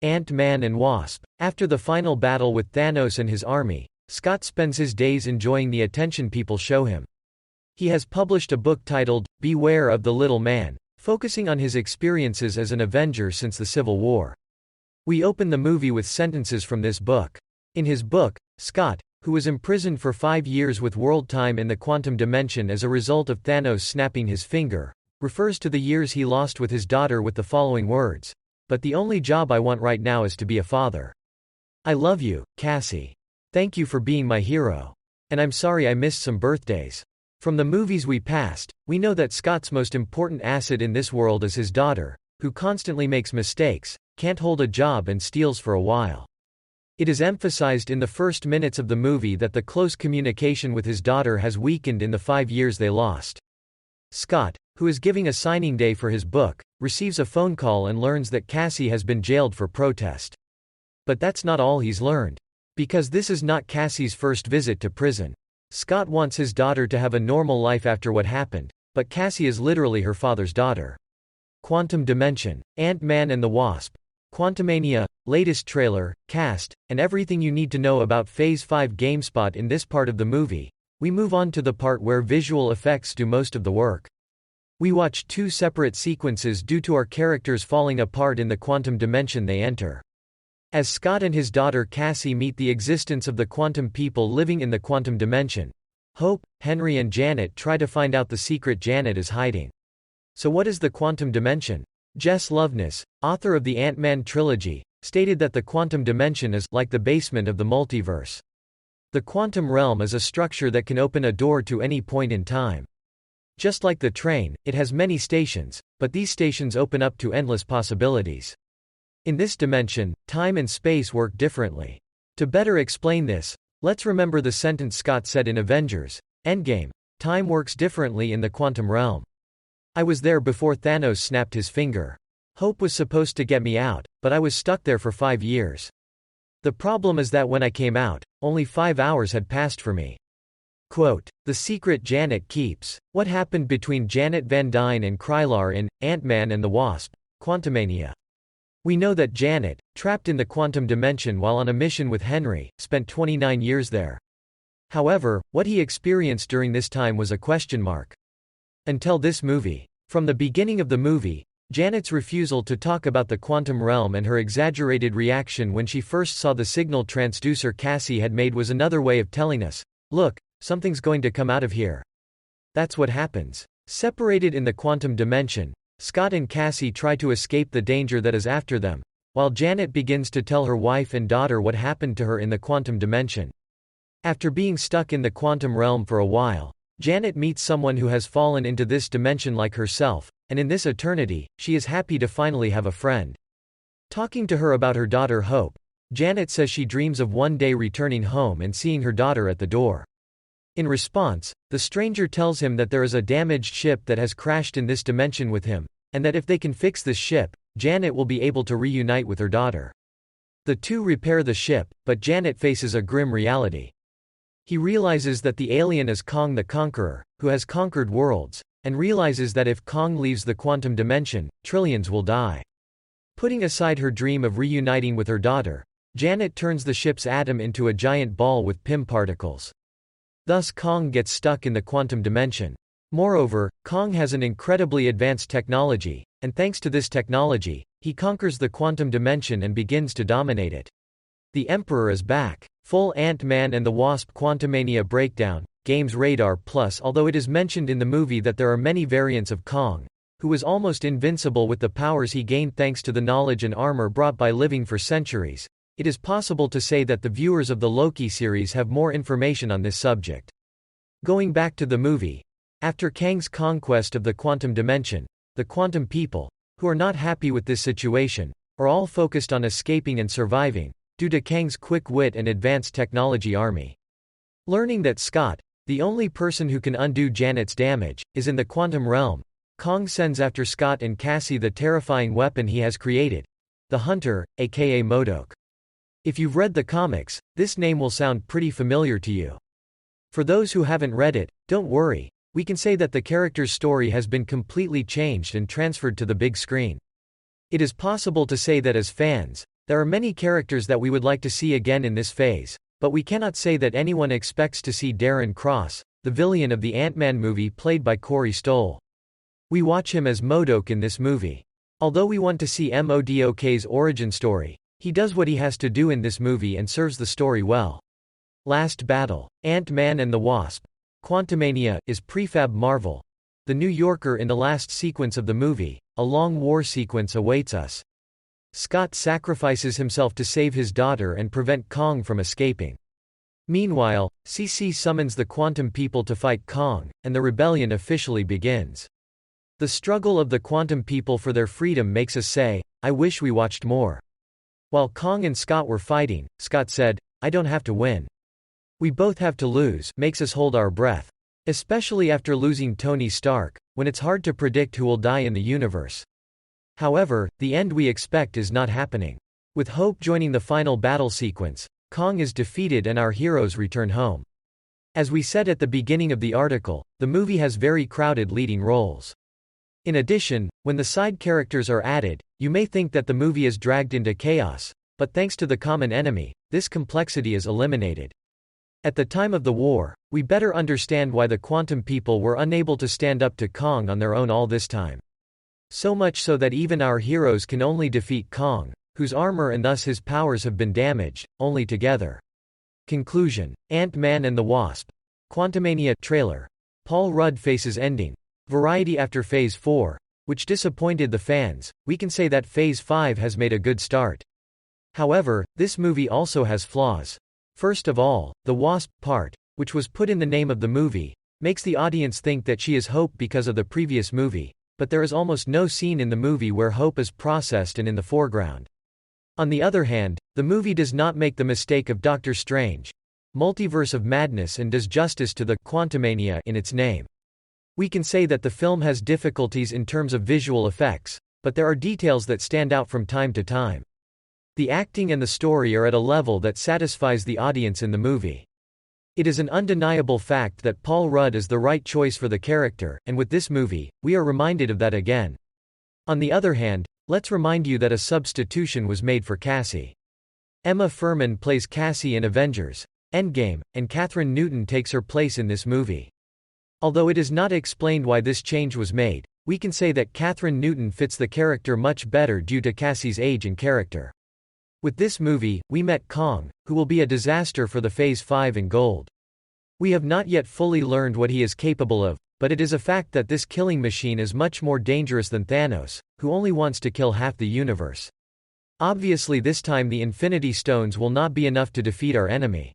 Ant-Man and Wasp. After the final battle with Thanos and his army, Scott spends his days enjoying the attention people show him. He has published a book titled, Beware of the Little Man, focusing on his experiences as an Avenger since the Civil War. We open the movie with sentences from this book. In his book, Scott, who was imprisoned for 5 years with world time in the quantum dimension as a result of Thanos snapping his finger, refers to the years he lost with his daughter with the following words: "But the only job I want right now is to be a father. I love you, Cassie. Thank you for being my hero. And I'm sorry I missed some birthdays." From the movies we passed, we know that Scott's most important asset in this world is his daughter, who constantly makes mistakes, can't hold a job and steals for a while. It is emphasized in the first minutes of the movie that the close communication with his daughter has weakened in the 5 years they lost. Scott, who is giving a signing day for his book, receives a phone call and learns that Cassie has been jailed for protest. But that's not all he's learned. Because this is not Cassie's first visit to prison. Scott wants his daughter to have a normal life after what happened, but Cassie is literally her father's daughter. Quantum Dimension, Ant-Man and the Wasp, Quantumania, latest trailer, cast, and everything you need to know about Phase 5 GameSpot. In this part of the movie, we move on to the part where visual effects do most of the work. We watch 2 separate sequences due to our characters falling apart in the quantum dimension they enter. As Scott and his daughter Cassie meet the existence of the quantum people living in the quantum dimension, Hope, Henry and Janet try to find out the secret Janet is hiding. So what is the quantum dimension? Jess Loveness, author of the Ant-Man trilogy, stated that the quantum dimension is like the basement of the multiverse. The quantum realm is a structure that can open a door to any point in time. Just like the train, it has many stations, but these stations open up to endless possibilities. In this dimension, time and space work differently. To better explain this, let's remember the sentence Scott said in Avengers: Endgame, time works differently in the quantum realm. I was there before Thanos snapped his finger. Hope was supposed to get me out, but I was stuck there for 5 years. The problem is that when I came out, only 5 hours had passed for me. Quote, the secret Janet keeps. What happened between Janet Van Dyne and Krylar in Ant-Man and the Wasp, Quantumania? We know that Janet, trapped in the quantum dimension while on a mission with Henry, spent 29 years there. However, what he experienced during this time was a question mark. Until this movie. From the beginning of the movie, Janet's refusal to talk about the quantum realm and her exaggerated reaction when she first saw the signal transducer Cassie had made was another way of telling us, look, something's going to come out of here. That's what happens. Separated in the quantum dimension, Scott and Cassie try to escape the danger that is after them, while Janet begins to tell her wife and daughter what happened to her in the quantum dimension. After being stuck in the quantum realm for a while, Janet meets someone who has fallen into this dimension like herself, and in this eternity, she is happy to finally have a friend. Talking to her about her daughter Hope, Janet says she dreams of one day returning home and seeing her daughter at the door. In response, the stranger tells him that there is a damaged ship that has crashed in this dimension with him, and that if they can fix this ship, Janet will be able to reunite with her daughter. The two repair the ship, but Janet faces a grim reality. He realizes that the alien is Kong the Conqueror, who has conquered worlds, and realizes that if Kong leaves the quantum dimension, trillions will die. Putting aside her dream of reuniting with her daughter, Janet turns the ship's atom into a giant ball with Pym particles. Thus Kong gets stuck in the quantum dimension. Moreover, Kong has an incredibly advanced technology, and thanks to this technology, he conquers the quantum dimension and begins to dominate it. The Emperor is back. Full Ant-Man and the Wasp Quantumania breakdown, Games Radar Plus. Although it is mentioned in the movie that there are many variants of Kong, who was almost invincible with the powers he gained thanks to the knowledge and armor brought by living for centuries, it is possible to say that the viewers of the Loki series have more information on this subject. Going back to the movie, after Kang's conquest of the quantum dimension, the quantum people, who are not happy with this situation, are all focused on escaping and surviving, due to Kang's quick wit and advanced technology army. Learning that Scott, the only person who can undo Janet's damage, is in the quantum realm, Kong sends after Scott and Cassie the terrifying weapon he has created, the Hunter, aka Modok. If you've read the comics, this name will sound pretty familiar to you. For those who haven't read it, don't worry, we can say that the character's story has been completely changed and transferred to the big screen. It is possible to say that as fans, There are many characters that we would like to see again in this phase, but we cannot say that anyone expects to see Darren Cross, the villain of the Ant-Man movie played by Corey Stoll. We watch him as MODOK in this movie. Although we want to see MODOK's origin story, he does what he has to do in this movie and serves the story well. Last battle. Ant-Man and the Wasp. Quantumania is prefab Marvel. The New Yorker in the last sequence of the movie, a long war sequence awaits us. Scott sacrifices himself to save his daughter and prevent Kong from escaping. Meanwhile, CC summons the Quantum People to fight Kong, and the rebellion officially begins. The struggle of the Quantum People for their freedom makes us say, "I wish we watched more." While Kong and Scott were fighting, Scott said, "I don't have to win. We both have to lose," makes us hold our breath. Especially after losing Tony Stark, when it's hard to predict who will die in the universe. However, the end we expect is not happening. With Hope joining the final battle sequence, Kong is defeated and our heroes return home. As we said at the beginning of the article, the movie has very crowded leading roles. In addition, when the side characters are added, you may think that the movie is dragged into chaos, but thanks to the common enemy, this complexity is eliminated. At the time of the war, we better understand why the Quantum People were unable to stand up to Kong on their own all this time. So much so that even our heroes can only defeat Kong, whose armor and thus his powers have been damaged, only together. Conclusion. Ant-Man and the Wasp. Quantumania trailer. Paul Rudd faces ending. Variety after Phase 4, which disappointed the fans, we can say that Phase 5 has made a good start. However, this movie also has flaws. First of all, the Wasp part, which was put in the name of the movie, makes the audience think that she is Hope because of the previous movie, but there is almost no scene in the movie where Hope is processed and in the foreground. On the other hand, the movie does not make the mistake of Doctor Strange, Multiverse of Madness, and does justice to the Quantumania in its name. We can say that the film has difficulties in terms of visual effects, but there are details that stand out from time to time. The acting and the story are at a level that satisfies the audience in the movie. It is an undeniable fact that Paul Rudd is the right choice for the character, and with this movie, we are reminded of that again. On the other hand, let's remind you that a substitution was made for Cassie. Emma Fuhrmann plays Cassie in Avengers Endgame, and Kathryn Newton takes her place in this movie. Although it is not explained why this change was made, we can say that Kathryn Newton fits the character much better due to Cassie's age and character. With this movie, we met Kong, who will be a disaster for the Phase 5 and Gold. We have not yet fully learned what he is capable of, but it is a fact that this killing machine is much more dangerous than Thanos, who only wants to kill half the universe. Obviously this time the Infinity Stones will not be enough to defeat our enemy.